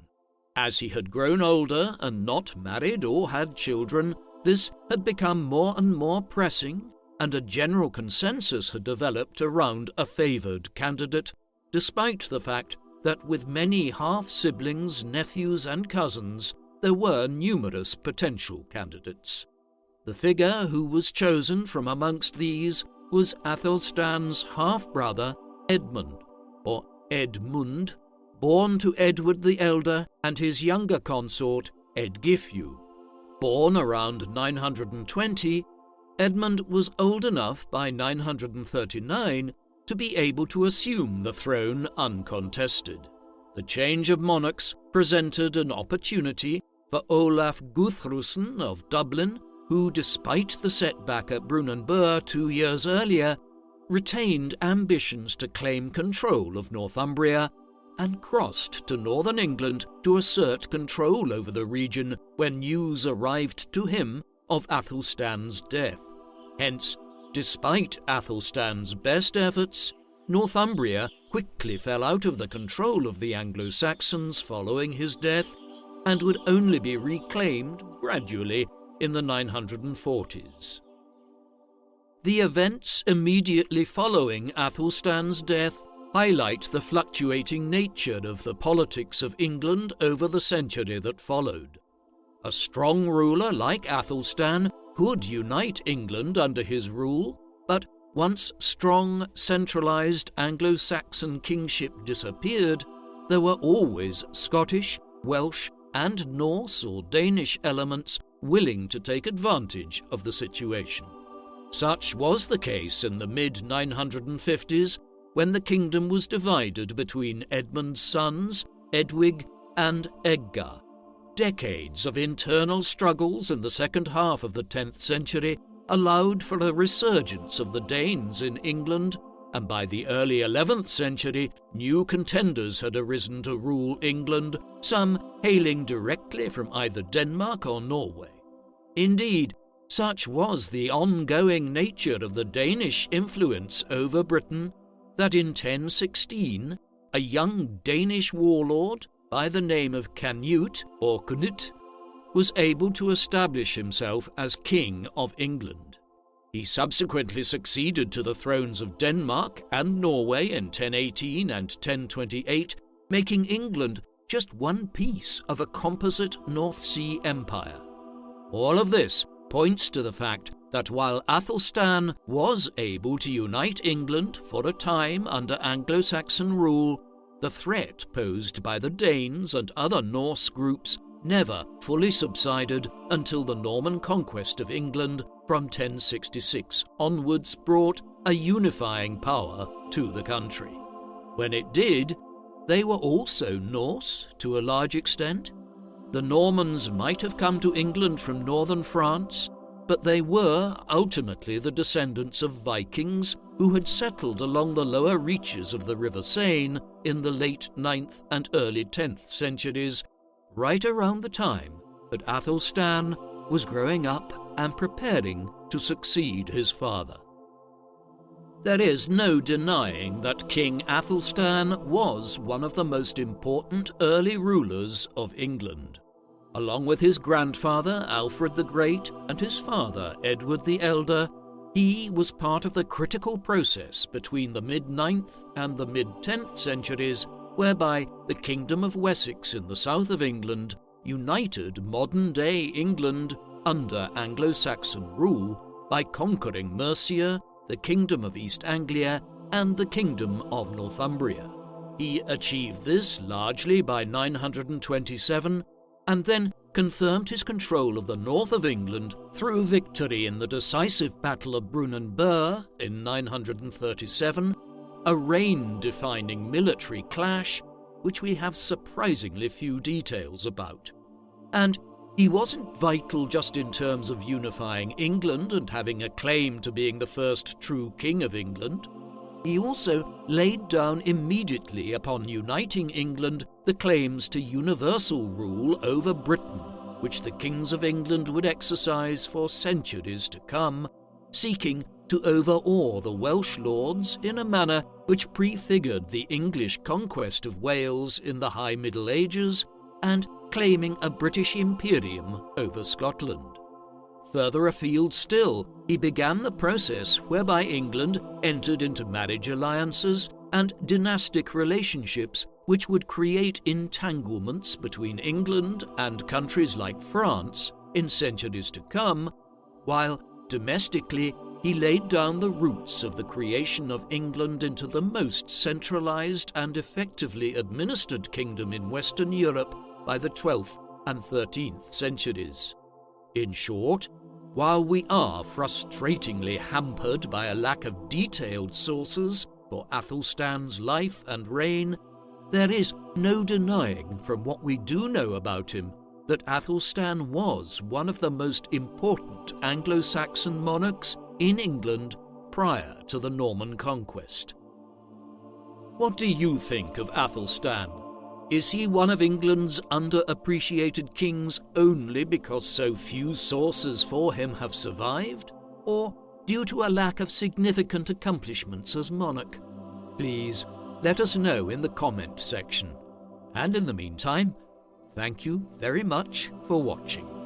As he had grown older and not married or had children, this had become more and more pressing, and a general consensus had developed around a favoured candidate, despite the fact that with many half-siblings, nephews and cousins, there were numerous potential candidates. The figure who was chosen from amongst these was Athelstan's half-brother Edmund, or Edmund, born to Edward the Elder and his younger consort Edgifju. Born around 920, Edmund was old enough by 939 to be able to assume the throne uncontested. The change of monarchs presented an opportunity for Olaf Guthrusen of Dublin, who, despite the setback at Brunanburh 2 years earlier, retained ambitions to claim control of Northumbria and crossed to northern England to assert control over the region when news arrived to him of Athelstan's death. Hence, despite Athelstan's best efforts, Northumbria quickly fell out of the control of the Anglo-Saxons following his death and would only be reclaimed gradually in the 940s. The events immediately following Athelstan's death highlight the fluctuating nature of the politics of England over the century that followed. A strong ruler like Athelstan could unite England under his rule, but once strong, centralised Anglo-Saxon kingship disappeared, there were always Scottish, Welsh, and Norse or Danish elements willing to take advantage of the situation. Such was the case in the mid-950s, when the kingdom was divided between Edmund's sons, Edwig and Edgar. Decades of internal struggles in the second half of the 10th century allowed for a resurgence of the Danes in England, and by the early 11th century, new contenders had arisen to rule England, some hailing directly from either Denmark or Norway. Indeed, such was the ongoing nature of the Danish influence over Britain that in 1016, a young Danish warlord by the name of Canute or Knut was able to establish himself as King of England. He subsequently succeeded to the thrones of Denmark and Norway in 1018 and 1028, making England just one piece of a composite North Sea empire. All of this points to the fact that while Athelstan was able to unite England for a time under Anglo-Saxon rule, the threat posed by the Danes and other Norse groups never fully subsided until the Norman conquest of England from 1066 onwards brought a unifying power to the country. When it did, they were also Norse to a large extent. The Normans might have come to England from northern France, but they were ultimately the descendants of Vikings who had settled along the lower reaches of the River Seine in the late 9th and early 10th centuries, right around the time that Athelstan was growing up and preparing to succeed his father. There is no denying that King Athelstan was one of the most important early rulers of England. Along with his grandfather Alfred the Great and his father Edward the Elder, he was part of the critical process between the mid-9th and the mid-10th centuries whereby the Kingdom of Wessex in the south of England united modern-day England under Anglo-Saxon rule by conquering Mercia, the Kingdom of East Anglia, and the Kingdom of Northumbria. He achieved this largely by 927, and then confirmed his control of the north of England through victory in the decisive Battle of Brunanburh in 937, a reign-defining military clash which we have surprisingly few details about. And he wasn't vital just in terms of unifying England and having a claim to being the first true king of England. He also laid down immediately upon uniting England the claims to universal rule over Britain, which the kings of England would exercise for centuries to come, seeking to overawe the Welsh lords in a manner which prefigured the English conquest of Wales in the High Middle Ages and claiming a British imperium over Scotland. Further afield still, he began the process whereby England entered into marriage alliances and dynastic relationships which would create entanglements between England and countries like France in centuries to come, while domestically he laid down the roots of the creation of England into the most centralized and effectively administered kingdom in Western Europe by the 12th and 13th centuries. In short, while we are frustratingly hampered by a lack of detailed sources for Athelstan's life and reign, there is no denying from what we do know about him that Athelstan was one of the most important Anglo-Saxon monarchs in England prior to the Norman conquest. What do you think of Athelstan? Is he one of England's underappreciated kings only because so few sources for him have survived, or due to a lack of significant accomplishments as monarch? Please let us know in the comment section. And in the meantime, thank you very much for watching.